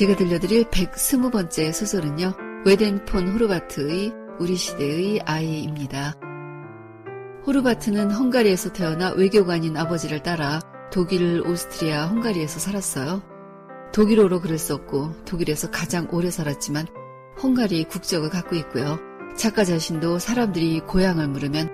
제가 들려드릴 120번째 소설은요, 웨덴 폰 호르바트의 우리 시대의 아이입니다. 호르바트는 헝가리에서 태어나 외교관인 아버지를 따라 독일, 오스트리아, 헝가리에서 살았어요. 독일어로 글을 썼고 독일에서 가장 오래 살았지만 헝가리 국적을 갖고 있고요. 작가 자신도 사람들이 고향을 물으면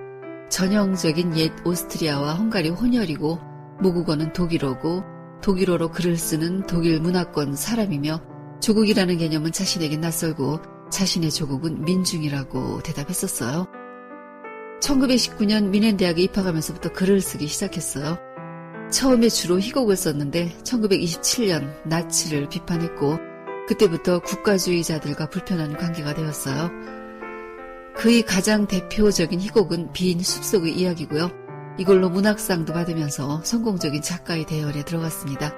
전형적인 옛 오스트리아와 헝가리 혼혈이고 모국어는 독일어고 독일어로 글을 쓰는 독일 문화권 사람이며 조국이라는 개념은 자신에게 낯설고 자신의 조국은 민중이라고 대답했었어요. 1919년 미넨대학에 입학하면서부터 글을 쓰기 시작했어요. 처음에 주로 희곡을 썼는데 1927년 나치를 비판했고 그때부터 국가주의자들과 불편한 관계가 되었어요. 그의 가장 대표적인 희곡은 빈 숲속의 이야기고요. 이걸로 문학상도 받으면서 성공적인 작가의 대열에 들어갔습니다.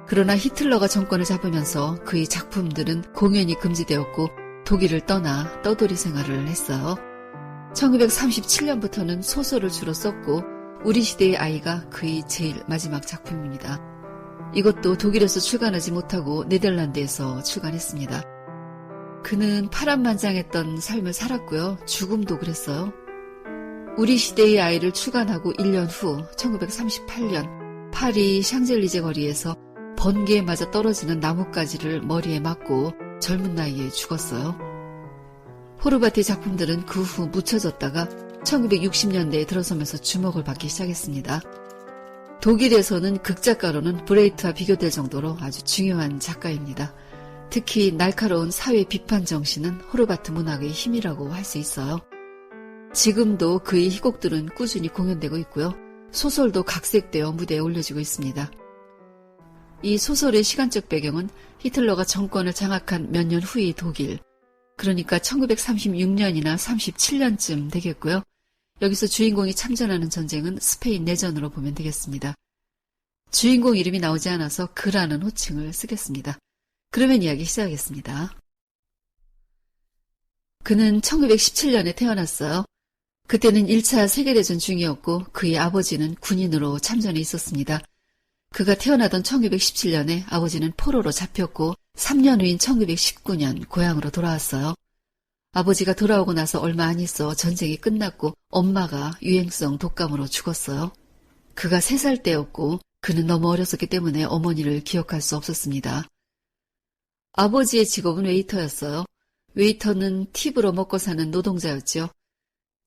그러나 히틀러가 정권을 잡으면서 그의 작품들은 공연이 금지되었고 독일을 떠나 떠돌이 생활을 했어요. 1937년부터는 소설을 주로 썼고 우리 시대의 아이가 그의 제일 마지막 작품입니다. 이것도 독일에서 출간하지 못하고 네덜란드에서 출간했습니다. 그는 파란만장했던 삶을 살았고요. 죽음도 그랬어요. 우리 시대의 아이를 출간하고 1년 후 1938년 파리 샹젤리제 거리에서 번개에 맞아 떨어지는 나뭇가지를 머리에 맞고 젊은 나이에 죽었어요. 호르바트의 작품들은 그 후 묻혀졌다가 1960년대에 들어서면서 주목을 받기 시작했습니다. 독일에서는 극작가로는 브레이트와 비교될 정도로 아주 중요한 작가입니다. 특히 날카로운 사회 비판 정신은 호르바트 문학의 힘이라고 할 수 있어요. 지금도 그의 희곡들은 꾸준히 공연되고 있고요. 소설도 각색되어 무대에 올려지고 있습니다. 이 소설의 시간적 배경은 히틀러가 정권을 장악한 몇 년 후의 독일, 그러니까 1936년이나 37년쯤 되겠고요. 여기서 주인공이 참전하는 전쟁은 스페인 내전으로 보면 되겠습니다. 주인공 이름이 나오지 않아서 그라는 호칭을 쓰겠습니다. 그러면 이야기 시작하겠습니다. 그는 1917년에 태어났어요. 그때는 1차 세계대전 중이었고 그의 아버지는 군인으로 참전해 있었습니다. 그가 태어나던 1917년에 아버지는 포로로 잡혔고 3년 후인 1919년 고향으로 돌아왔어요. 아버지가 돌아오고 나서 얼마 안 있어 전쟁이 끝났고 엄마가 유행성 독감으로 죽었어요. 그가 3살 때였고 그는 너무 어렸었기 때문에 어머니를 기억할 수 없었습니다. 아버지의 직업은 웨이터였어요. 웨이터는 팁으로 먹고 사는 노동자였죠.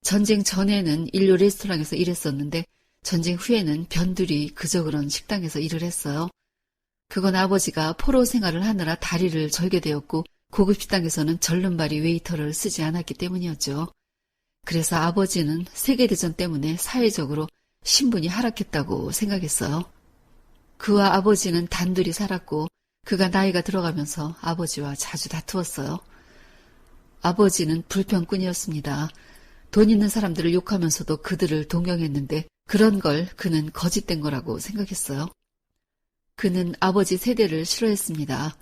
전쟁 전에는 인류 레스토랑에서 일했었는데 전쟁 후에는 변두리 그저 그런 식당에서 일을 했어요. 그건 아버지가 포로 생활을 하느라 다리를 절게 되었고 고급 식당에서는 절름발이 웨이터를 쓰지 않았기 때문이었죠. 그래서 아버지는 세계대전 때문에 사회적으로 신분이 하락했다고 생각했어요. 그와 아버지는 단둘이 살았고 그가 나이가 들어가면서 아버지와 자주 다투었어요. 아버지는 불평꾼이었습니다. 돈 있는 사람들을 욕하면서도 그들을 동경했는데 그런 걸 그는 거짓된 거라고 생각했어요. 그는 아버지 세대를 싫어했습니다.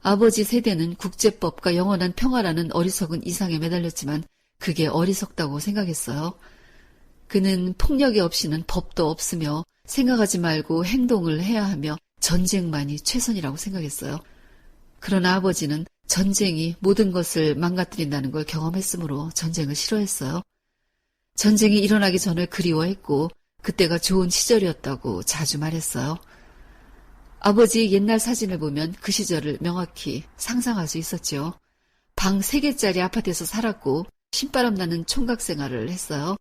아버지 세대는 국제법과 영원한 평화라는 어리석은 이상에 매달렸지만 그게 어리석다고 생각했어요. 그는 폭력이 없이는 법도 없으며 생각하지 말고 행동을 해야 하며 전쟁만이 최선이라고 생각했어요. 그러나 아버지는 전쟁이 모든 것을 망가뜨린다는 걸 경험했으므로 전쟁을 싫어했어요. 전쟁이 일어나기 전을 그리워했고 그때가 좋은 시절이었다고 자주 말했어요. 아버지의 옛날 사진을 보면 그 시절을 명확히 상상할 수 있었죠. 방 3개짜리 아파트에서 살았고 신바람 나는 총각 생활을 했어요.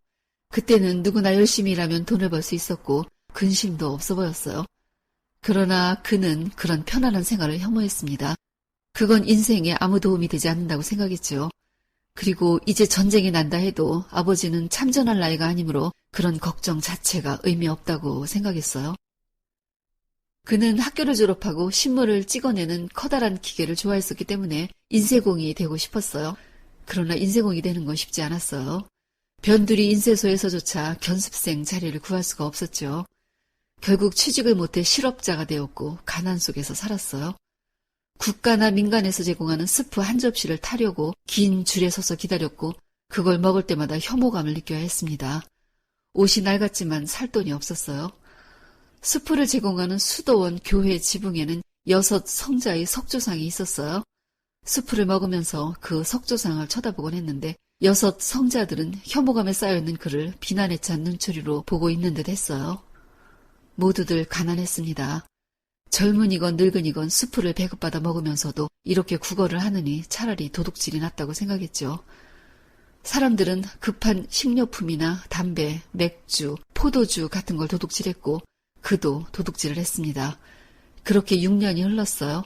그때는 누구나 열심히 일하면 돈을 벌 수 있었고 근심도 없어 보였어요. 그러나 그는 그런 편안한 생활을 혐오했습니다. 그건 인생에 아무 도움이 되지 않는다고 생각했죠. 그리고 이제 전쟁이 난다 해도 아버지는 참전할 나이가 아니므로 그런 걱정 자체가 의미 없다고 생각했어요. 그는 학교를 졸업하고 신문을 찍어내는 커다란 기계를 좋아했었기 때문에 인쇄공이 되고 싶었어요. 그러나 인쇄공이 되는 건 쉽지 않았어요. 변두리 인쇄소에서조차 견습생 자리를 구할 수가 없었죠. 결국 취직을 못해 실업자가 되었고 가난 속에서 살았어요. 국가나 민간에서 제공하는 스프 한 접시를 타려고 긴 줄에 서서 기다렸고 그걸 먹을 때마다 혐오감을 느껴야 했습니다. 옷이 낡았지만 살 돈이 없었어요. 스프를 제공하는 수도원 교회 지붕에는 6 성자의 석조상이 있었어요. 수프를 먹으면서 그 석조상을 쳐다보곤 했는데 6 성자들은 혐오감에 쌓여있는 그를 비난에 찬 눈초리로 보고 있는 듯 했어요. 모두들 가난했습니다. 젊은이건 늙은이건 수프를 배급받아 먹으면서도 이렇게 구걸을 하느니 차라리 도둑질이 낫다고 생각했죠. 사람들은 급한 식료품이나 담배, 맥주, 포도주 같은 걸 도둑질했고 그도 도둑질을 했습니다. 그렇게 6년이 흘렀어요.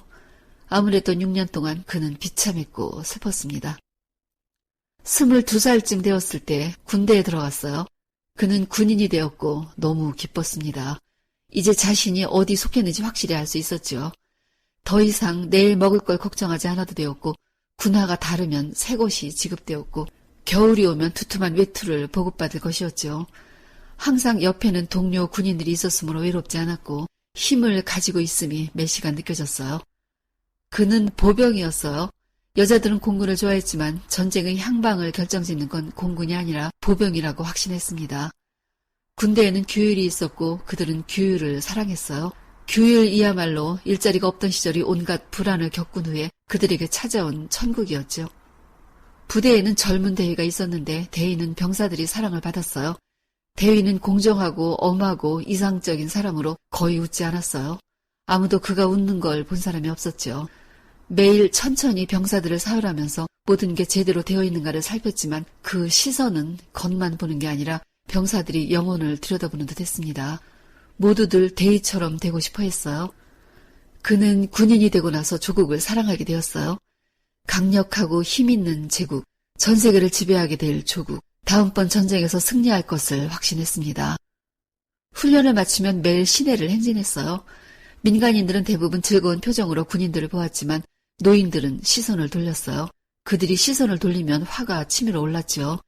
아무래도 6년 동안 그는 비참했고 슬펐습니다. 22살쯤 되었을 때 군대에 들어갔어요. 그는 군인이 되었고 너무 기뻤습니다. 이제 자신이 어디 속했는지 확실히 알 수 있었죠. 더 이상 내일 먹을 걸 걱정하지 않아도 되었고 군화가 다르면 새 것이 지급되었고 겨울이 오면 두툼한 외투를 보급받을 것이었죠. 항상 옆에는 동료 군인들이 있었으므로 외롭지 않았고 힘을 가지고 있음이 매 시간 느껴졌어요. 그는 보병이었어요. 여자들은 공군을 좋아했지만 전쟁의 향방을 결정짓는 건 공군이 아니라 보병이라고 확신했습니다. 군대에는 규율이 있었고 그들은 규율을 사랑했어요. 규율이야말로 일자리가 없던 시절이 온갖 불안을 겪은 후에 그들에게 찾아온 천국이었죠. 부대에는 젊은 대위가 있었는데 대위는 병사들이 사랑을 받았어요. 대위는 공정하고 엄하고 이상적인 사람으로 거의 웃지 않았어요. 아무도 그가 웃는 걸 본 사람이 없었죠. 매일 천천히 병사들을 사흘하면서 모든 게 제대로 되어 있는가를 살폈지만 그 시선은 겉만 보는 게 아니라 병사들이 영혼을 들여다보는 듯 했습니다. 모두들 대위처럼 되고 싶어 했어요. 그는 군인이 되고 나서 조국을 사랑하게 되었어요. 강력하고 힘있는 제국, 전 세계를 지배하게 될 조국, 다음번 전쟁에서 승리할 것을 확신했습니다. 훈련을 마치면 매일 시내를 행진했어요. 민간인들은 대부분 즐거운 표정으로 군인들을 보았지만 노인들은 시선을 돌렸어요. 그들이 시선을 돌리면 화가 치밀어 올랐지요.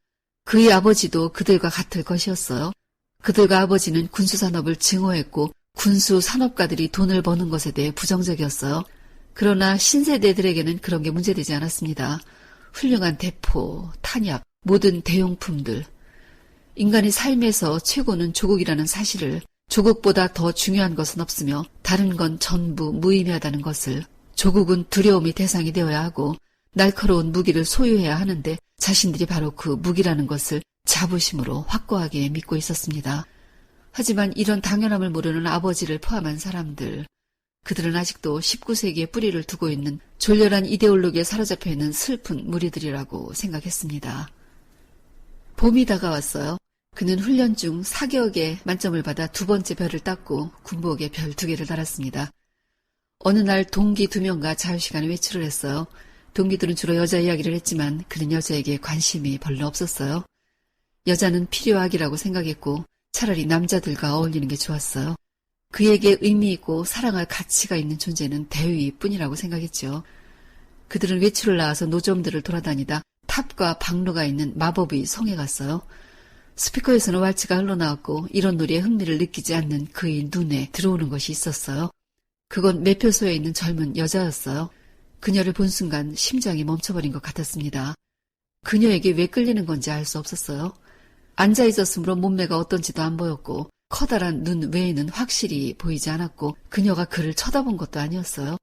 그의 아버지도 그들과 같을 것이었어요. 그들과 아버지는 군수산업을 증오했고 군수 산업가들이 돈을 버는 것에 대해 부정적이었어요. 그러나 신세대들에게는 그런 게 문제되지 않았습니다. 훌륭한 대포, 탄약, 모든 대용품들. 인간의 삶에서 최고는 조국이라는 사실을, 조국보다 더 중요한 것은 없으며 다른 건 전부 무의미하다는 것을, 조국은 두려움이 대상이 되어야 하고 날카로운 무기를 소유해야 하는데 자신들이 바로 그 무기라는 것을 자부심으로 확고하게 믿고 있었습니다. 하지만 이런 당연함을 모르는 아버지를 포함한 사람들, 그들은 아직도 19세기에 뿌리를 두고 있는 졸렬한 이데올로기에 사로잡혀 있는 슬픈 무리들이라고 생각했습니다. 봄이 다가왔어요. 그는 훈련 중 사격에 만점을 받아 2번째 별을 땄고 군복에 별 2개를 달았습니다. 어느 날 동기 2명과 자유시간에 외출을 했어요. 동기들은 주로 여자 이야기를 했지만 그는 여자에게 관심이 별로 없었어요. 여자는 필요하기라고 생각했고 차라리 남자들과 어울리는 게 좋았어요. 그에게 의미 있고 사랑할 가치가 있는 존재는 대위뿐이라고 생각했죠. 그들은 외출을 나와서 노점들을 돌아다니다 탑과 방로가 있는 마법의 성에 갔어요. 스피커에서는 왈츠가 흘러나왔고 이런 놀이에 흥미를 느끼지 않는 그의 눈에 들어오는 것이 있었어요. 그건 매표소에 있는 젊은 여자였어요. 그녀를 본 순간 심장이 멈춰버린 것 같았습니다. 그녀에게 왜 끌리는 건지 알 수 없었어요. 앉아있었으므로 몸매가 어떤지도 안 보였고 커다란 눈 외에는 확실히 보이지 않았고 그녀가 그를 쳐다본 것도 아니었어요.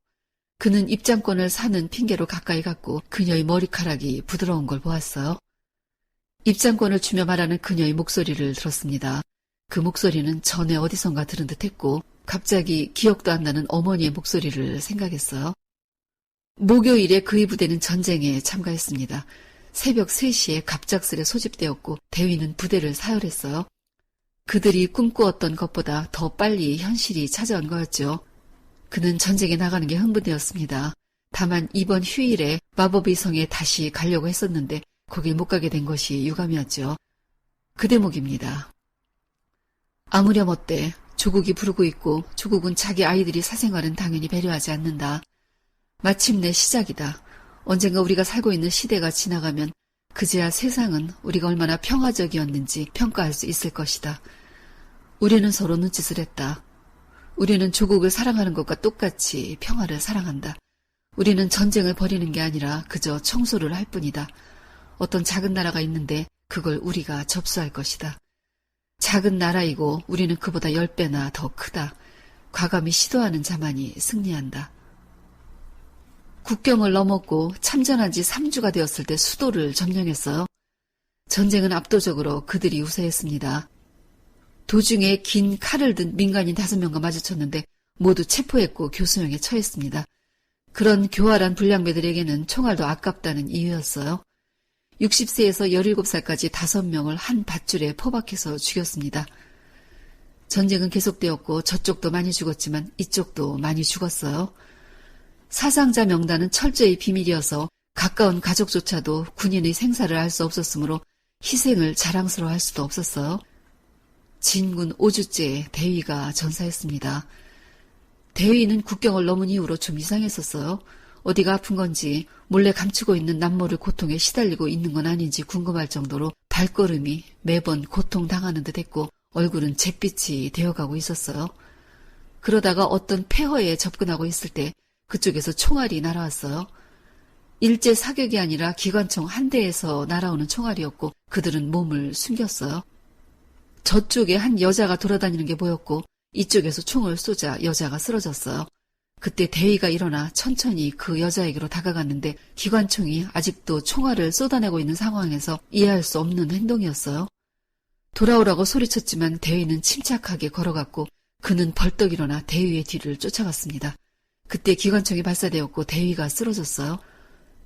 그는 입장권을 사는 핑계로 가까이 갔고 그녀의 머리카락이 부드러운 걸 보았어요. 입장권을 주며 말하는 그녀의 목소리를 들었습니다. 그 목소리는 전에 어디선가 들은 듯했고 갑자기 기억도 안 나는 어머니의 목소리를 생각했어요. 목요일에 그의 부대는 전쟁에 참가했습니다. 새벽 3시에 갑작스레 소집되었고 대위는 부대를 사열했어요. 그들이 꿈꾸었던 것보다 더 빨리 현실이 찾아온 거였죠. 그는 전쟁에 나가는 게 흥분되었습니다. 다만 이번 휴일에 마법의 성에 다시 가려고 했었는데 거길 못 가게 된 것이 유감이었죠. 그 대목입니다. 아무렴 어때? 조국이 부르고 있고 조국은 자기 아이들이 사생활은 당연히 배려하지 않는다. 마침내 시작이다. 언젠가 우리가 살고 있는 시대가 지나가면 그제야 세상은 우리가 얼마나 평화적이었는지 평가할 수 있을 것이다. 우리는 서로 눈짓을 했다. 우리는 조국을 사랑하는 것과 똑같이 평화를 사랑한다. 우리는 전쟁을 벌이는 게 아니라 그저 청소를 할 뿐이다. 어떤 작은 나라가 있는데 그걸 우리가 접수할 것이다. 작은 나라이고 우리는 그보다 10배나 더 크다. 과감히 시도하는 자만이 승리한다. 국경을 넘었고 참전한 지 3주가 되었을 때 수도를 점령했어요. 전쟁은 압도적으로 그들이 우세했습니다. 도중에 긴 칼을 든 민간인 5명과 마주쳤는데 모두 체포했고 교수형에 처했습니다. 그런 교활한 불량배들에게는 총알도 아깝다는 이유였어요. 60세에서 17살까지 5명을 한 밧줄에 포박해서 죽였습니다. 전쟁은 계속되었고 저쪽도 많이 죽었지만 이쪽도 많이 죽었어요. 사상자 명단은 철저히 비밀이어서 가까운 가족조차도 군인의 생사를 알 수 없었으므로 희생을 자랑스러워할 수도 없었어요. 진군 5주째 대위가 전사했습니다. 대위는 국경을 넘은 이후로 좀 이상했었어요. 어디가 아픈 건지 몰래 감추고 있는 남모를 고통에 시달리고 있는 건 아닌지 궁금할 정도로 발걸음이 매번 고통당하는 듯 했고 얼굴은 잿빛이 되어가고 있었어요. 그러다가 어떤 폐허에 접근하고 있을 때 그쪽에서 총알이 날아왔어요. 일제 사격이 아니라 기관총 한 대에서 날아오는 총알이었고 그들은 몸을 숨겼어요. 저쪽에 한 여자가 돌아다니는 게 보였고 이쪽에서 총을 쏘자 여자가 쓰러졌어요. 그때 대위가 일어나 천천히 그 여자에게로 다가갔는데 기관총이 아직도 총알을 쏟아내고 있는 상황에서 이해할 수 없는 행동이었어요. 돌아오라고 소리쳤지만 대위는 침착하게 걸어갔고 그는 벌떡 일어나 대위의 뒤를 쫓아갔습니다. 그때 기관총이 발사되었고 대위가 쓰러졌어요.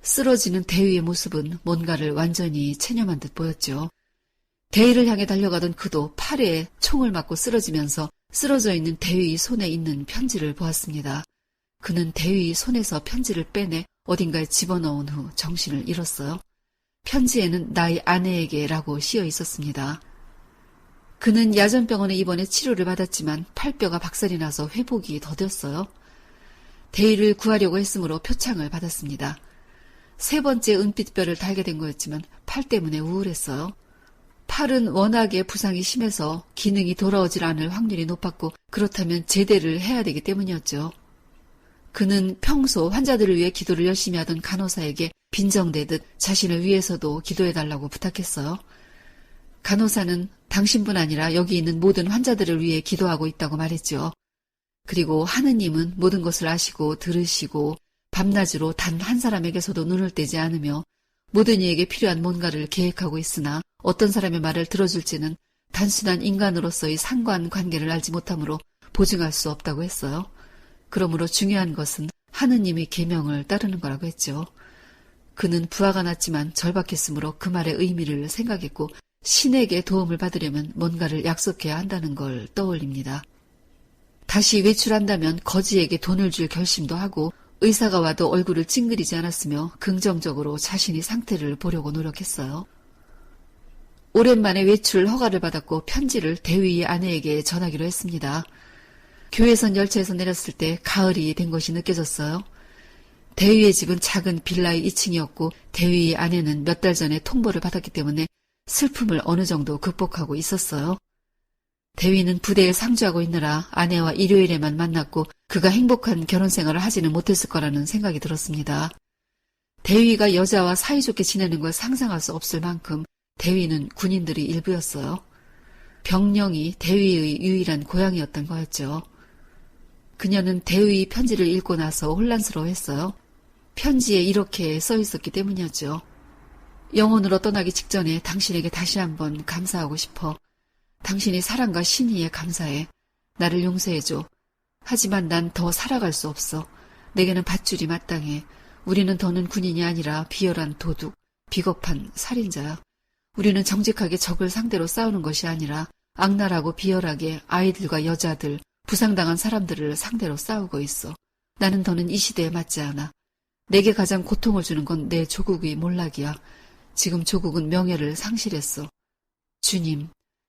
쓰러지는 대위의 모습은 뭔가를 완전히 체념한 듯 보였죠. 대위를 향해 달려가던 그도 팔에 총을 맞고 쓰러지면서 쓰러져 있는 대위 손에 있는 편지를 보았습니다. 그는 대위 손에서 편지를 빼내 어딘가에 집어넣은 후 정신을 잃었어요. 편지에는 나의 아내에게라고 씌어 있었습니다. 그는 야전병원에 입원해 치료를 받았지만 팔뼈가 박살이 나서 회복이 더뎠어요. 대위를 구하려고 했으므로 표창을 받았습니다. 3번째 은빛뼈를 달게 된 거였지만 팔 때문에 우울했어요. 팔은 워낙에 부상이 심해서 기능이 돌아오질 않을 확률이 높았고 그렇다면 제대를 해야 되기 때문이었죠. 그는 평소 환자들을 위해 기도를 열심히 하던 간호사에게 빈정대듯 자신을 위해서도 기도해달라고 부탁했어요. 간호사는 당신뿐 아니라 여기 있는 모든 환자들을 위해 기도하고 있다고 말했죠. 그리고 하느님은 모든 것을 아시고 들으시고 밤낮으로 단 한 사람에게서도 눈을 떼지 않으며 모든 이에게 필요한 뭔가를 계획하고 있으나 어떤 사람의 말을 들어줄지는 단순한 인간으로서의 상관관계를 알지 못하므로 보증할 수 없다고 했어요. 그러므로 중요한 것은 하느님의 계명을 따르는 거라고 했죠. 그는 부하가 났지만 절박했으므로 그 말의 의미를 생각했고 신에게 도움을 받으려면 뭔가를 약속해야 한다는 걸 떠올립니다. 다시 외출한다면 거지에게 돈을 줄 결심도 하고 의사가 와도 얼굴을 찡그리지 않았으며 긍정적으로 자신의 상태를 보려고 노력했어요. 오랜만에 외출 허가를 받았고 편지를 대위의 아내에게 전하기로 했습니다. 교회선 열차에서 내렸을 때 가을이 된 것이 느껴졌어요. 대위의 집은 작은 빌라의 2층이었고 대위의 아내는 몇 달 전에 통보를 받았기 때문에 슬픔을 어느 정도 극복하고 있었어요. 대위는 부대에 상주하고 있느라 아내와 일요일에만 만났고 그가 행복한 결혼 생활을 하지는 못했을 거라는 생각이 들었습니다. 대위가 여자와 사이좋게 지내는 걸 상상할 수 없을 만큼 대위는 군인들의 일부였어요. 병령이 대위의 유일한 고향이었던 거였죠. 그녀는 대위의 편지를 읽고 나서 혼란스러워했어요. 편지에 이렇게 써 있었기 때문이었죠. 영혼으로 떠나기 직전에 당신에게 다시 한번 감사하고 싶어. 당신의 사랑과 신의에 감사해. 나를 용서해줘. 하지만 난 더 살아갈 수 없어. 내게는 밧줄이 마땅해. 우리는 더는 군인이 아니라 비열한 도둑, 비겁한 살인자야. 우리는 정직하게 적을 상대로 싸우는 것이 아니라 악랄하고 비열하게 아이들과 여자들, 부상당한 사람들을 상대로 싸우고 있어. 나는 더는 이 시대에 맞지 않아. 내게 가장 고통을 주는 건 내 조국의 몰락이야. 지금 조국은 명예를 상실했어. 주님,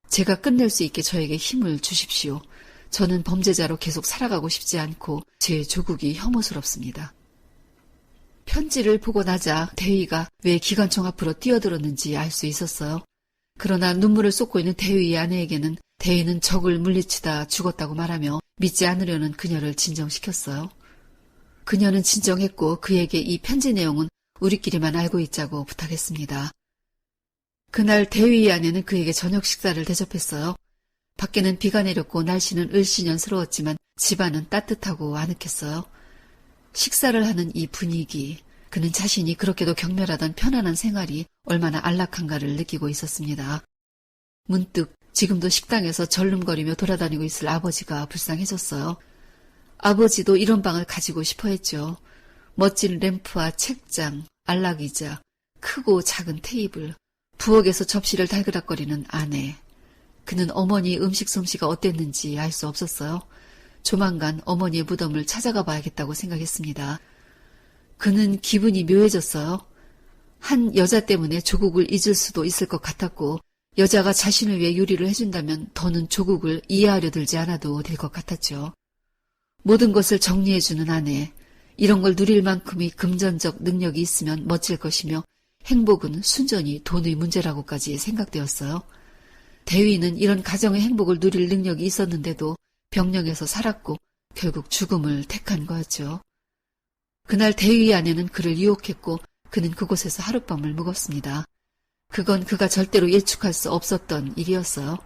제가 끝낼 수 있게 저에게 힘을 주십시오. 저는 범죄자로 계속 살아가고 싶지 않고 제 조국이 혐오스럽습니다. 편지를 보고 나자 대위가 왜 기관총 앞으로 뛰어들었는지 알 수 있었어요. 그러나 눈물을 쏟고 있는 대위의 아내에게는 대위는 적을 물리치다 죽었다고 말하며 믿지 않으려는 그녀를 진정시켰어요. 그녀는 진정했고 그에게 이 편지 내용은 우리끼리만 알고 있자고 부탁했습니다. 그날 대위의 아내는 그에게 저녁 식사를 대접했어요. 밖에는 비가 내렸고 날씨는 을씨년스러웠지만 집안은 따뜻하고 아늑했어요. 식사를 하는 이 분위기, 그는 자신이 그렇게도 경멸하던 편안한 생활이 얼마나 안락한가를 느끼고 있었습니다. 문득 지금도 식당에서 절름거리며 돌아다니고 있을 아버지가 불쌍해졌어요. 아버지도 이런 방을 가지고 싶어 했죠. 멋진 램프와 책장, 안락의자, 크고 작은 테이블, 부엌에서 접시를 달그락거리는 아내. 그는 어머니의 음식 솜씨가 어땠는지 알 수 없었어요. 조만간 어머니의 무덤을 찾아가 봐야겠다고 생각했습니다. 그는 기분이 묘해졌어요. 한 여자 때문에 조국을 잊을 수도 있을 것 같았고, 여자가 자신을 위해 요리를 해준다면 더는 조국을 이해하려 들지 않아도 될 것 같았죠. 모든 것을 정리해주는 아내, 이런 걸 누릴 만큼의 금전적 능력이 있으면 멋질 것이며 행복은 순전히 돈의 문제라고까지 생각되었어요. 대위는 이런 가정의 행복을 누릴 능력이 있었는데도 병령에서 살았고 결국 죽음을 택한 거였죠. 그날 대위 아내는 그를 유혹했고 그는 그곳에서 하룻밤을 묵었습니다. 그건 그가 절대로 예측할 수 없었던 일이었어요.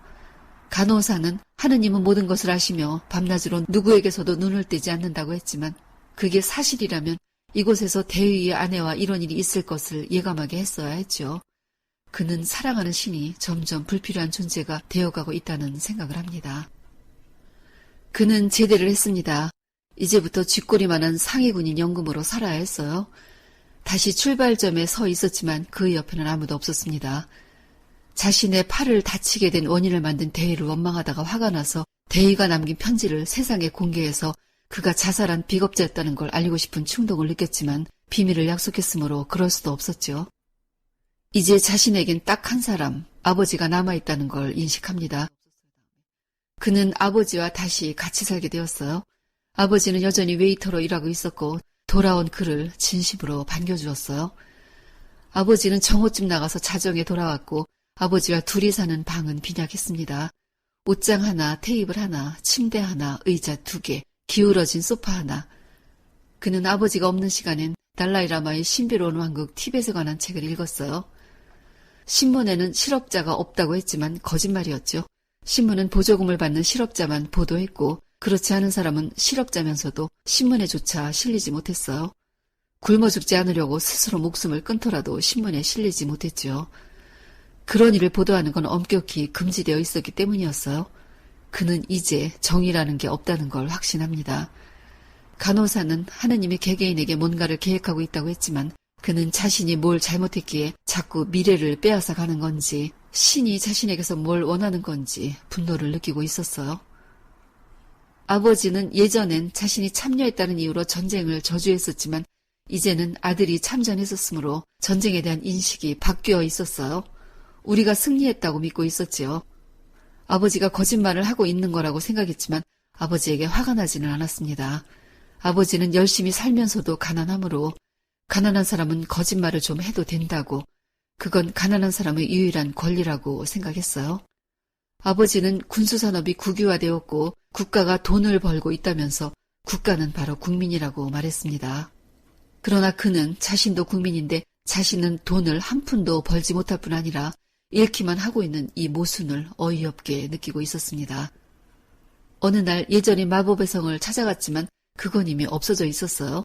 간호사는 하느님은 모든 것을 아시며 밤낮으로 누구에게서도 눈을 떼지 않는다고 했지만 그게 사실이라면 이곳에서 대위의 아내와 이런 일이 있을 것을 예감하게 했어야 했죠. 그는 사랑하는 신이 점점 불필요한 존재가 되어가고 있다는 생각을 합니다. 그는 제대를 했습니다. 이제부터 쥐꼬리만한 상위군인 연금으로 살아야 했어요. 다시 출발점에 서 있었지만 그 옆에는 아무도 없었습니다. 자신의 팔을 다치게 된 원인을 만든 대위를 원망하다가 화가 나서 대위가 남긴 편지를 세상에 공개해서 그가 자살한 비겁자였다는 걸 알리고 싶은 충동을 느꼈지만 비밀을 약속했으므로 그럴 수도 없었죠. 이제 자신에겐 딱 한 사람, 아버지가 남아있다는 걸 인식합니다. 그는 아버지와 다시 같이 살게 되었어요. 아버지는 여전히 웨이터로 일하고 있었고 돌아온 그를 진심으로 반겨주었어요. 아버지는 정오쯤 나가서 자정에 돌아왔고 아버지와 둘이 사는 방은 빈약했습니다. 옷장 하나, 테이블 하나, 침대 하나, 의자 2개, 기울어진 소파 하나. 그는 아버지가 없는 시간엔 달라이라마의 신비로운 왕국 티벳에 관한 책을 읽었어요. 신문에는 실업자가 없다고 했지만 거짓말이었죠. 신문은 보조금을 받는 실업자만 보도했고 그렇지 않은 사람은 실업자면서도 신문에조차 실리지 못했어요. 굶어 죽지 않으려고 스스로 목숨을 끊더라도 신문에 실리지 못했죠. 그런 일을 보도하는 건 엄격히 금지되어 있었기 때문이었어요. 그는 이제 정의라는 게 없다는 걸 확신합니다. 간호사는 하느님이 개개인에게 뭔가를 계획하고 있다고 했지만 그는 자신이 뭘 잘못했기에 자꾸 미래를 빼앗아 가는 건지 신이 자신에게서 뭘 원하는 건지 분노를 느끼고 있었어요. 아버지는 예전엔 자신이 참여했다는 이유로 전쟁을 저주했었지만 이제는 아들이 참전했었으므로 전쟁에 대한 인식이 바뀌어 있었어요. 우리가 승리했다고 믿고 있었지요. 아버지가 거짓말을 하고 있는 거라고 생각했지만 아버지에게 화가 나지는 않았습니다. 아버지는 열심히 살면서도 가난하므로 가난한 사람은 거짓말을 좀 해도 된다고, 그건 가난한 사람의 유일한 권리라고 생각했어요. 아버지는 군수산업이 국유화되었고 국가가 돈을 벌고 있다면서 국가는 바로 국민이라고 말했습니다. 그러나 그는 자신도 국민인데 자신은 돈을 한 푼도 벌지 못할 뿐 아니라 잃기만 하고 있는 이 모순을 어이없게 느끼고 있었습니다. 어느 날 예전에 마법의 성을 찾아갔지만 그건 이미 없어져 있었어요.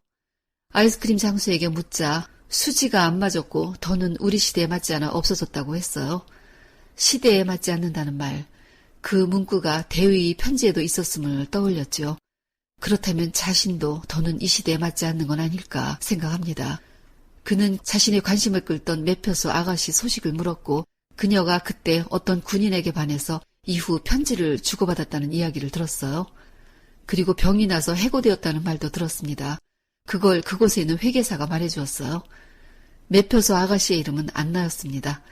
아이스크림 장수에게 묻자 수지가 안 맞았고 더는 우리 시대에 맞지 않아 없어졌다고 했어요. 시대에 맞지 않는다는 말, 그 문구가 대위의 편지에도 있었음을 떠올렸죠. 그렇다면 자신도 더는 이 시대에 맞지 않는 건 아닐까 생각합니다. 그는 자신의 관심을 끌던 매표소 아가씨 소식을 물었고 그녀가 그때 어떤 군인에게 반해서 이후 편지를 주고받았다는 이야기를 들었어요. 그리고 병이 나서 해고되었다는 말도 들었습니다. 그걸 그곳에 있는 회계사가 말해주었어요. 매표소 아가씨의 이름은 안나였습니다.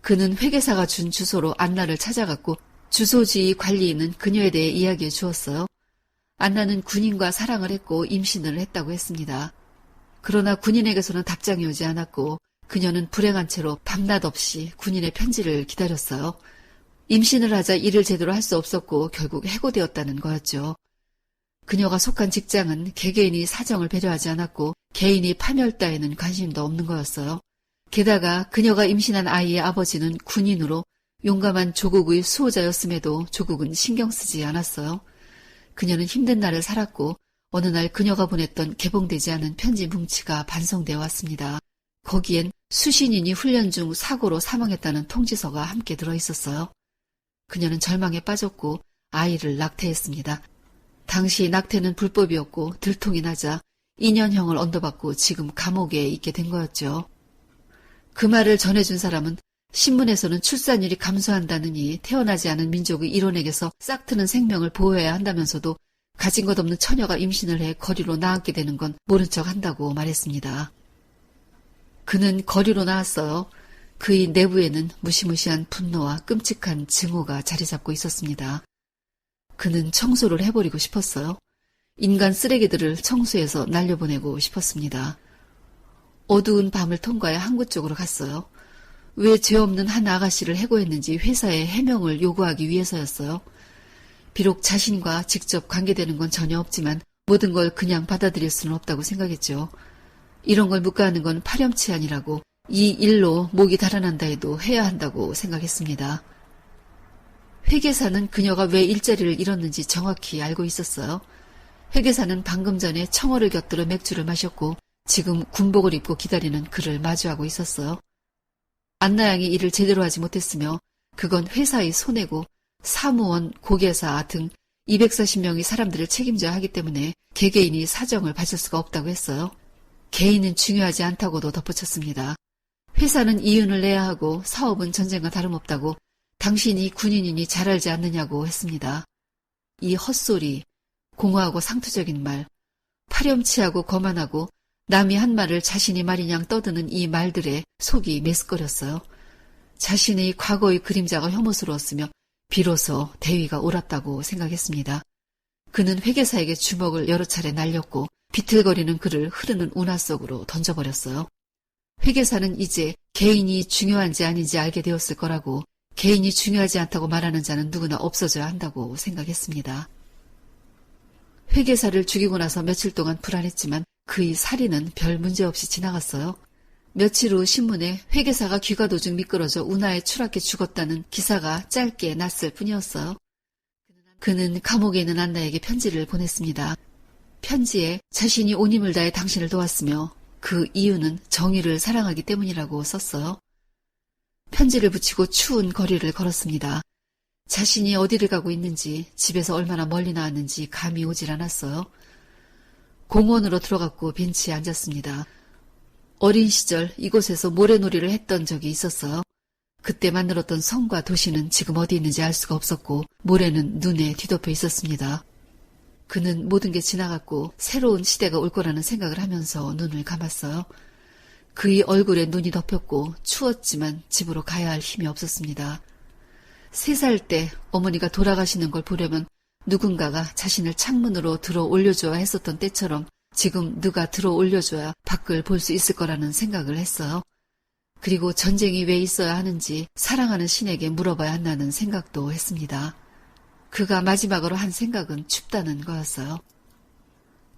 그는 회계사가 준 주소로 안나를 찾아갔고 주소지 관리인은 그녀에 대해 이야기해 주었어요. 안나는 군인과 사랑을 했고 임신을 했다고 했습니다. 그러나 군인에게서는 답장이 오지 않았고 그녀는 불행한 채로 밤낮 없이 군인의 편지를 기다렸어요. 임신을 하자 일을 제대로 할 수 없었고 결국 해고되었다는 거였죠. 그녀가 속한 직장은 개개인이 사정을 배려하지 않았고 개인이 파멸 따위는 관심도 없는 거였어요. 게다가 그녀가 임신한 아이의 아버지는 군인으로 용감한 조국의 수호자였음에도 조국은 신경 쓰지 않았어요. 그녀는 힘든 날을 살았고 어느 날 그녀가 보냈던 개봉되지 않은 편지 뭉치가 반송되어 왔습니다. 거기엔 수신인이 훈련 중 사고로 사망했다는 통지서가 함께 들어있었어요. 그녀는 절망에 빠졌고 아이를 낙태했습니다. 당시 낙태는 불법이었고 들통이 나자 2년형을 언도받고 지금 감옥에 있게 된 거였죠. 그 말을 전해준 사람은 신문에서는 출산율이 감소한다느니 태어나지 않은 민족의 일원에게서 싹트는 생명을 보호해야 한다면서도 가진 것 없는 처녀가 임신을 해 거리로 나앉게 되는 건 모른 척 한다고 말했습니다. 그는 거리로 나왔어요. 그의 내부에는 무시무시한 분노와 끔찍한 증오가 자리 잡고 있었습니다. 그는 청소를 해버리고 싶었어요. 인간 쓰레기들을 청소해서 날려보내고 싶었습니다. 어두운 밤을 통과해 항구 쪽으로 갔어요. 왜 죄 없는 한 아가씨를 해고했는지 회사에 해명을 요구하기 위해서였어요. 비록 자신과 직접 관계되는 건 전혀 없지만 모든 걸 그냥 받아들일 수는 없다고 생각했죠. 이런 걸 묵과하는 건 파렴치한이라고, 이 일로 목이 달아난다 해도 해야 한다고 생각했습니다. 회계사는 그녀가 왜 일자리를 잃었는지 정확히 알고 있었어요. 회계사는 방금 전에 청어를 곁들여 맥주를 마셨고 지금 군복을 입고 기다리는 그를 마주하고 있었어요. 안나양이 일을 제대로 하지 못했으며 그건 회사의 손해고 사무원, 고개사 등 240명의 사람들을 책임져야 하기 때문에 개개인이 사정을 봐줄 수가 없다고 했어요. 개인은 중요하지 않다고도 덧붙였습니다. 회사는 이윤을 내야 하고 사업은 전쟁과 다름없다고 당신이 군인이니 잘 알지 않느냐고 했습니다. 이 헛소리, 공허하고 상투적인 말, 파렴치하고 거만하고 남이 한 말을 자신이 말이냥 떠드는 이 말들에 속이 메스꺼렸어요. 자신의 과거의 그림자가 혐오스러웠으며 비로소 대위가 옳았다고 생각했습니다. 그는 회계사에게 주먹을 여러 차례 날렸고 비틀거리는 그를 흐르는 운하 속으로 던져버렸어요. 회계사는 이제 개인이 중요한지 아닌지 알게 되었을 거라고, 개인이 중요하지 않다고 말하는 자는 누구나 없어져야 한다고 생각했습니다. 회계사를 죽이고 나서 며칠 동안 불안했지만 그의 살인은 별 문제없이 지나갔어요. 며칠 후 신문에 회계사가 귀가 도중 미끄러져 운하에 추락해 죽었다는 기사가 짧게 났을 뿐이었어요. 그는 감옥에 있는 안나에게 편지를 보냈습니다. 편지에 자신이 온 힘을 다해 당신을 도왔으며 그 이유는 정의를 사랑하기 때문이라고 썼어요. 편지를 붙이고 추운 거리를 걸었습니다. 자신이 어디를 가고 있는지, 집에서 얼마나 멀리 나왔는지 감이 오질 않았어요. 공원으로 들어갔고 벤치에 앉았습니다. 어린 시절 이곳에서 모래놀이를 했던 적이 있었어요. 그때 만들었던 성과 도시는 지금 어디 있는지 알 수가 없었고 모래는 눈에 뒤덮여 있었습니다. 그는 모든 게 지나갔고 새로운 시대가 올 거라는 생각을 하면서 눈을 감았어요. 그의 얼굴에 눈이 덮였고 추웠지만 집으로 가야 할 힘이 없었습니다. 3살 때 어머니가 돌아가시는 걸 보려면 누군가가 자신을 창문으로 들어 올려줘야 했었던 때처럼 지금 누가 들어 올려줘야 밖을 볼 수 있을 거라는 생각을 했어요. 그리고 전쟁이 왜 있어야 하는지 사랑하는 신에게 물어봐야 한다는 생각도 했습니다. 그가 마지막으로 한 생각은 춥다는 거였어요.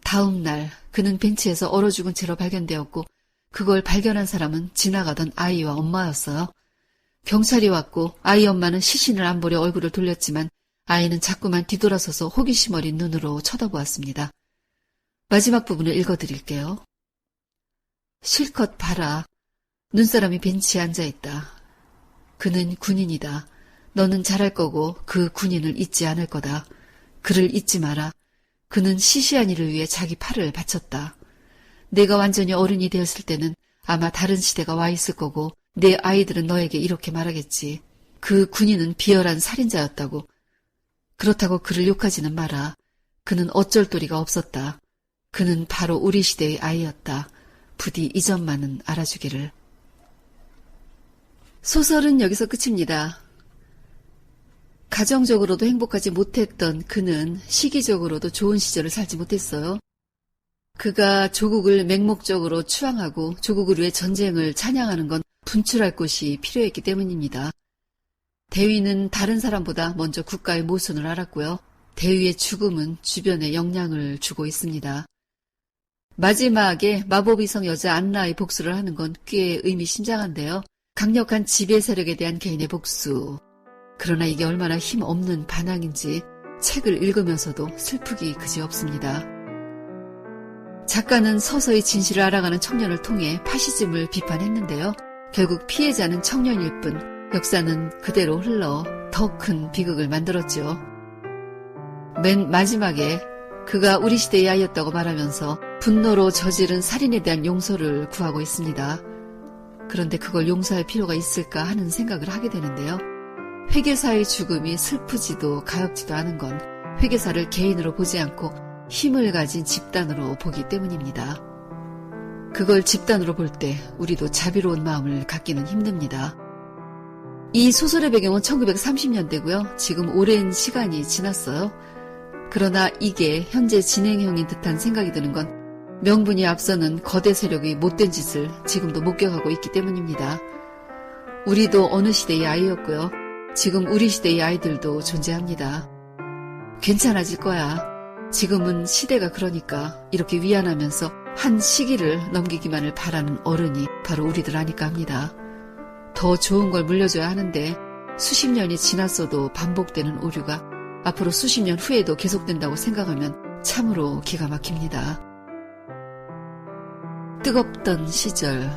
다음 날 그는 벤치에서 얼어 죽은 채로 발견되었고 그걸 발견한 사람은 지나가던 아이와 엄마였어요. 경찰이 왔고 아이 엄마는 시신을 안 보려 얼굴을 돌렸지만 아이는 자꾸만 뒤돌아서서 호기심 어린 눈으로 쳐다보았습니다. 마지막 부분을 읽어드릴게요. 실컷 봐라. 눈사람이 벤치에 앉아있다. 그는 군인이다. 너는 잘할 거고 그 군인을 잊지 않을 거다. 그를 잊지 마라. 그는 시시한 일을 위해 자기 팔을 바쳤다. 내가 완전히 어른이 되었을 때는 아마 다른 시대가 와 있을 거고 내 아이들은 너에게 이렇게 말하겠지. 그 군인은 비열한 살인자였다고. 그렇다고 그를 욕하지는 마라. 그는 어쩔 도리가 없었다. 그는 바로 우리 시대의 아이였다. 부디 이 점만은 알아주기를. 소설은 여기서 끝입니다. 가정적으로도 행복하지 못했던 그는 시기적으로도 좋은 시절을 살지 못했어요. 그가 조국을 맹목적으로 추앙하고 조국을 위해 전쟁을 찬양하는 건 분출할 곳이 필요했기 때문입니다. 대위는 다른 사람보다 먼저 국가의 모순을 알았고요. 대위의 죽음은 주변에 영향을 주고 있습니다. 마지막에 마법이성 여자 안나의 복수를 하는 건 꽤 의미심장한데요. 강력한 지배 세력에 대한 개인의 복수. 그러나 이게 얼마나 힘없는 반항인지 책을 읽으면서도 슬프기 그지없습니다. 작가는 서서히 진실을 알아가는 청년을 통해 파시즘을 비판했는데요. 결국 피해자는 청년일 뿐 역사는 그대로 흘러 더 큰 비극을 만들었죠. 맨 마지막에 그가 우리 시대의 아이였다고 말하면서 분노로 저지른 살인에 대한 용서를 구하고 있습니다. 그런데 그걸 용서할 필요가 있을까 하는 생각을 하게 되는데요. 회계사의 죽음이 슬프지도 가엽지도 않은 건 회계사를 개인으로 보지 않고 힘을 가진 집단으로 보기 때문입니다. 그걸 집단으로 볼 때 우리도 자비로운 마음을 갖기는 힘듭니다. 이 소설의 배경은 1930년대고요. 지금 오랜 시간이 지났어요. 그러나 이게 현재 진행형인 듯한 생각이 드는 건 명분이 앞서는 거대 세력의 못된 짓을 지금도 목격하고 있기 때문입니다. 우리도 어느 시대의 아이였고요. 지금 우리 시대의 아이들도 존재합니다. 괜찮아질 거야. 지금은 시대가 그러니까 이렇게 위안하면서 한 시기를 넘기기만을 바라는 어른이 바로 우리들 아닐까 합니다. 더 좋은 걸 물려줘야 하는데 수십 년이 지났어도 반복되는 오류가 앞으로 수십 년 후에도 계속된다고 생각하면 참으로 기가 막힙니다. 뜨겁던 시절,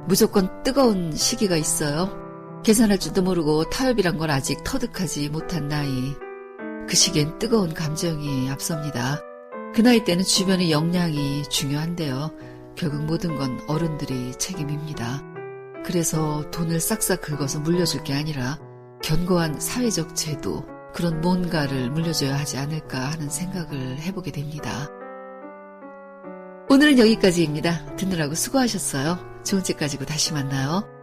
무조건 뜨거운 시기가 있어요. 계산할 줄도 모르고 타협이란 걸 아직 터득하지 못한 나이. 그 시기엔 뜨거운 감정이 앞섭니다. 그 나이 때는 주변의 역량이 중요한데요. 결국 모든 건 어른들이 책임입니다. 그래서 돈을 싹싹 긁어서 물려줄 게 아니라 견고한 사회적 제도, 그런 뭔가를 물려줘야 하지 않을까 하는 생각을 해보게 됩니다. 오늘은 여기까지입니다. 듣느라고 수고하셨어요. 좋은 책 가지고 다시 만나요.